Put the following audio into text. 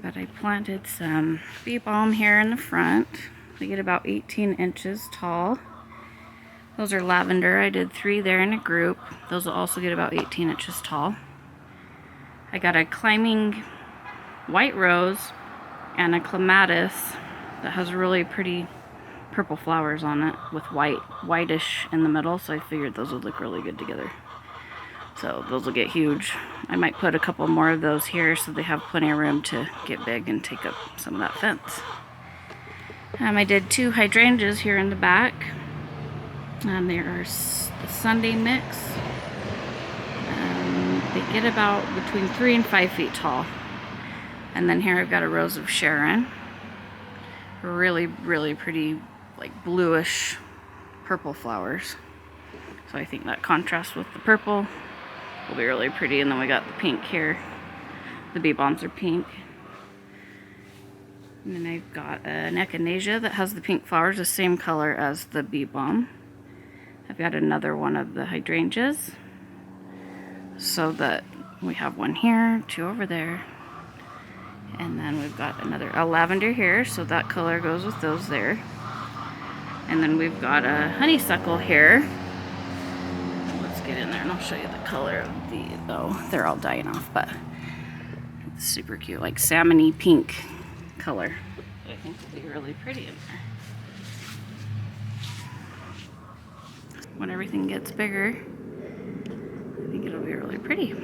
But I planted some bee balm here in the front. They get about 18 inches tall. Those are lavender. I did 3 there in a group. Those will also get about 18 inches tall. I got a climbing white rose and a clematis that has really pretty purple flowers on it with whitish in the middle, so I figured those would look really good together. So those will get huge. I might put a couple more of those here so they have plenty of room to get big and take up some of that fence. I did 2 hydrangeas here in the back. They are the Sunday mix. They get about between 3 and 5 feet tall. And then here I've got a rose of Sharon. Really, really pretty, like bluish purple flowers. So I think that contrast with the purple will be really pretty. And then we got the pink here. The bee balms are pink. And then I've got an echinacea that has the pink flowers, the same color as the bee balm. I've got another one of the hydrangeas. So that we have one here, 2 over there. And then we've got a lavender here, so that color goes with those there. And then we've got a honeysuckle here. Let's get in there and I'll show you the color of these. Oh, they're all dying off, but it's super cute, like salmony pink color. I think it'll be really pretty in there. When everything gets bigger, I think it'll be really pretty.